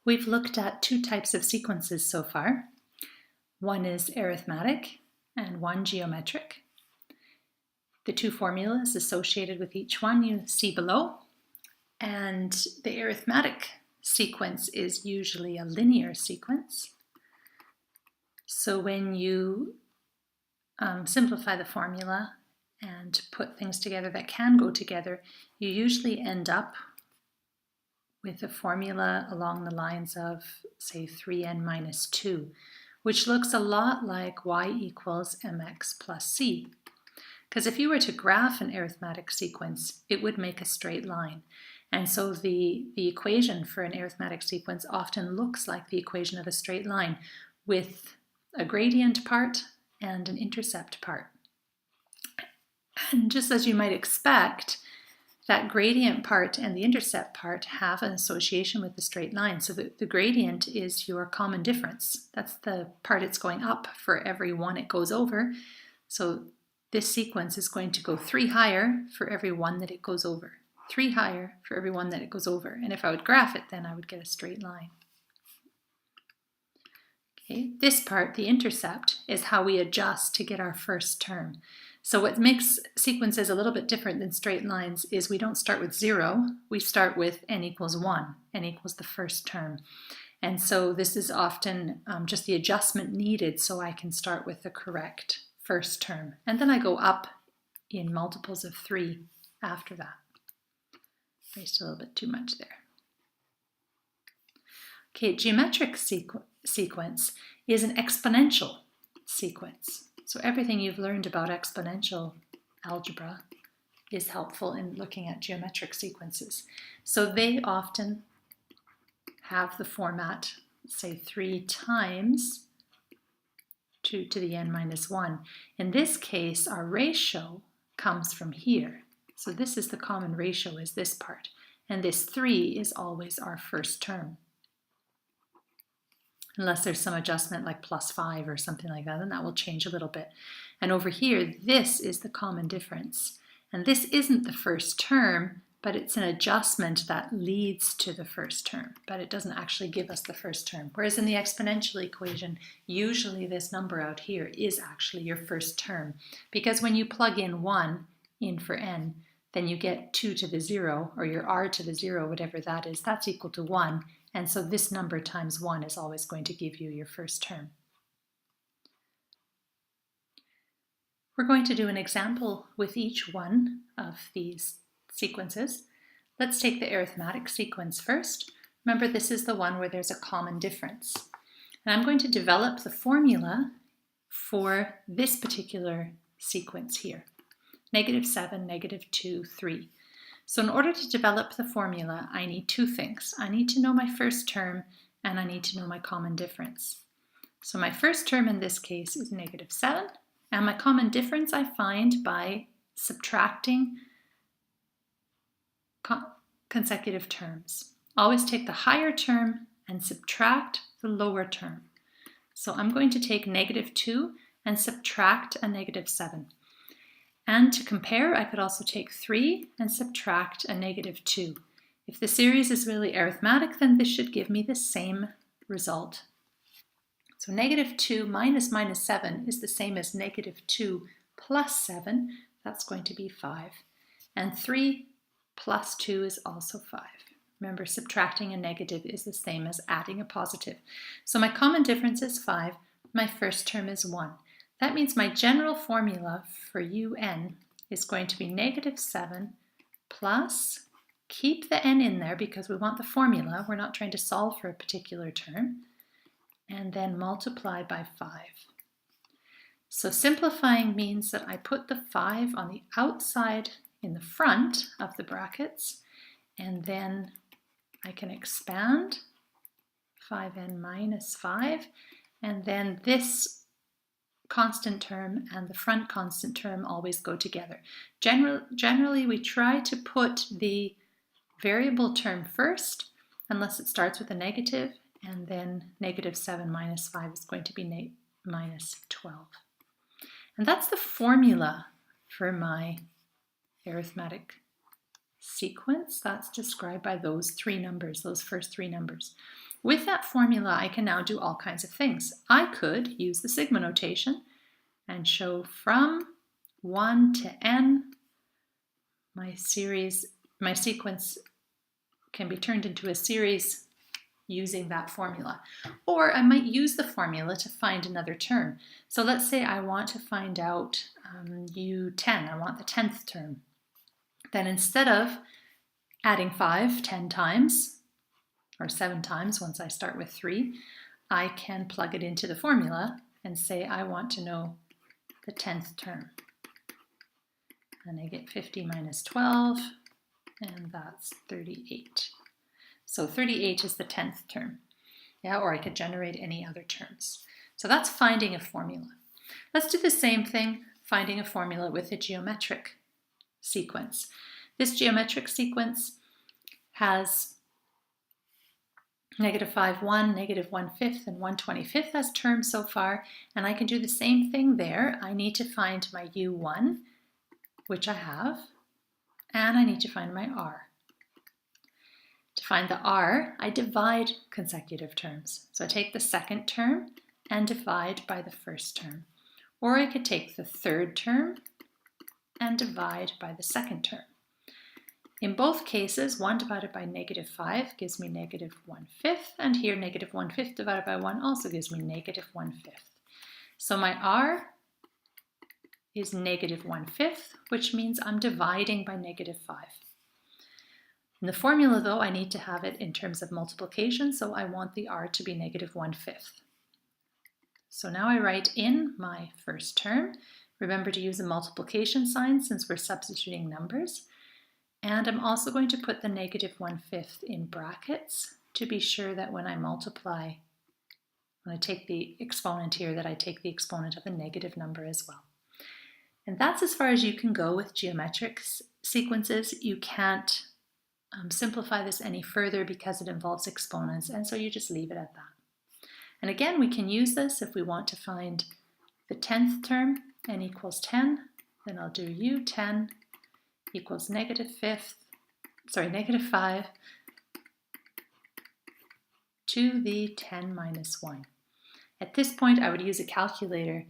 We've looked at two types of sequences so far. One is arithmetic and one geometric. The two formulas associated with each one you see below. And the arithmetic sequence is usually a linear sequence. So when you simplify the formula and put things together that can go together, you usually end up with a formula along the lines of, say, 3n minus 2, which looks a lot like y equals mx plus c. Because if you were to graph an arithmetic sequence, it would make a straight line. And so the equation for an arithmetic sequence often looks like the equation of a straight line with a gradient part and an intercept part. And just as you might expect, that gradient part and the intercept part have an association with the straight line. So the gradient is your common difference. That's the part it's going up for every one it goes over. So this sequence is going to go 3 higher for every one that it goes over. 3 higher for every one that it goes over. And if I would graph it, then I would get a straight line. Okay, this part, the intercept, is how we adjust to get our first term. So what makes sequences a little bit different than straight lines is we don't start with 0, we start with n equals 1, n equals the first term. And so this is often just the adjustment needed so I can start with the correct first term. And then I go up in multiples of 3 after that. Erased a little bit too much there. Okay, geometric sequence is an exponential sequence. So everything you've learned about exponential algebra is helpful in looking at geometric sequences. So they often have the format, say 3 times 2 to the n minus 1. In this case, our ratio comes from here. So this is the common ratio, is this part. And this 3 is always our first term. Unless there's some adjustment like plus 5 or something like that, then that will change a little bit. And over here, this is the common difference. And this isn't the first term, but it's an adjustment that leads to the first term, but it doesn't actually give us the first term. Whereas in the exponential equation, usually this number out here is actually your first term. Because when you plug in 1 in for n, then you get 2 to the 0, or your r to the 0, whatever that is, that's equal to 1. And so this number times 1 is always going to give you your first term. We're going to do an example with each one of these sequences. Let's take the arithmetic sequence first. Remember, this is the one where there's a common difference. And I'm going to develop the formula for this particular sequence here. -7, -2, 3. So in order to develop the formula, I need 2 things. I need to know my first term and I need to know my common difference. So my first term in this case is -7, and my common difference I find by subtracting consecutive terms. Always take the higher term and subtract the lower term. So I'm going to take -2 and subtract a -7. And to compare, I could also take 3 and subtract a -2. If the series is really arithmetic, then this should give me the same result. So -2 minus -7 is the same as -2 plus 7. That's going to be 5. And 3 plus 2 is also 5. Remember, subtracting a negative is the same as adding a positive. So my common difference is 5. My first term is 1. That means my general formula for un is going to be -7 plus, keep the n in there because we want the formula, we're not trying to solve for a particular term, and then multiply by 5. So simplifying means that I put the 5 on the outside in the front of the brackets, and then I can expand 5n minus 5, and then this constant term and the front constant term always go together. Generally, we try to put the variable term first, unless it starts with a negative, and then -7 minus 5 is going to be minus 12. And that's the formula for my arithmetic sequence, that's described by those three numbers, those first three numbers. With that formula, I can now do all kinds of things. I could use the sigma notation and show from 1 to n, my sequence can be turned into a series using that formula. Or I might use the formula to find another term. So let's say I want to find out U10, I want the 10th term. Then instead of adding 5 10 times, or 7 times once I start with 3, I can plug it into the formula and say I want to know the 10th term. And I get 50 minus 12, and that's 38. So 38 is the 10th term. Yeah, or I could generate any other terms. So that's finding a formula. Let's do the same thing, finding a formula with a geometric sequence. This geometric sequence has -5, 1, -1/5, and 1/25 as terms so far, and I can do the same thing there. I need to find my U1, which I have, and I need to find my R. To find the R, I divide consecutive terms. So I take the second term and divide by the first term. Or I could take the third term and divide by the second term. In both cases, 1 divided by -5 gives me -1/5, and here -1/5 divided by 1 also gives me -1/5. So my R is -1/5, which means I'm dividing by -5. In the formula, though, I need to have it in terms of multiplication, so I want the R to be -1/5. So now I write in my first term. Remember to use a multiplication sign since we're substituting numbers. And I'm also going to put the -1/5 in brackets to be sure that when I multiply, when I take the exponent here, that I take the exponent of a negative number as well. And that's as far as you can go with geometric sequences. You can't simplify this any further because it involves exponents, and so you just leave it at that. And again, we can use this if we want to find the 10th term, n equals 10, then I'll do U10 equals -5 to the 10 minus 1. At this point, I would use a calculator.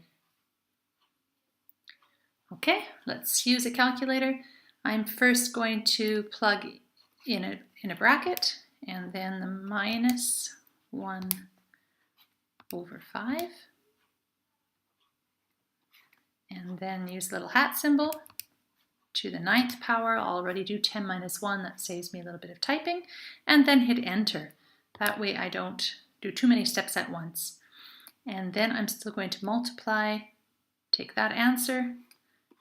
Okay, let's use a calculator. I'm first going to plug in a bracket, and then the -1/5, and then use the little hat symbol. To the 9th power, I'll already do 10 minus 1, that saves me a little bit of typing, and then hit enter. That way I don't do too many steps at once. And then I'm still going to multiply, take that answer,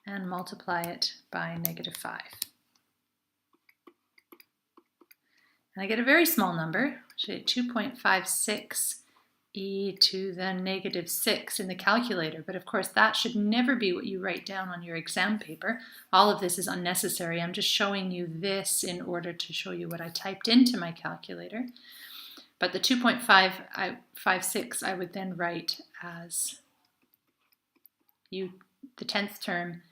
and multiply it by -5. And I get a very small number, actually 2.56 e to the -6 in the calculator, but of course that should never be what you write down on your exam paper. All of this is unnecessary. I'm just showing you this in order to show you what I typed into my calculator. But the 2.556 I would then write as the 10th term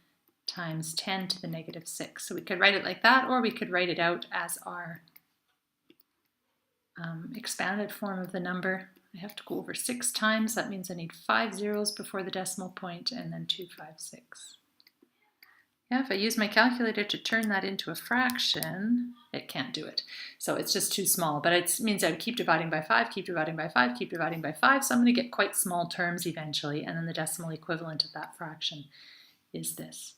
times 10 to the -6. So we could write it like that, or we could write it out as our expanded form of the number. I have to go over 6 times. That means I need 5 zeros before the decimal point, and then 256. Yeah, if I use my calculator to turn that into a fraction, it can't do it. So it's just too small, but it means I would keep dividing by 5, keep dividing by 5, keep dividing by 5, so I'm going to get quite small terms eventually, and then the decimal equivalent of that fraction is this.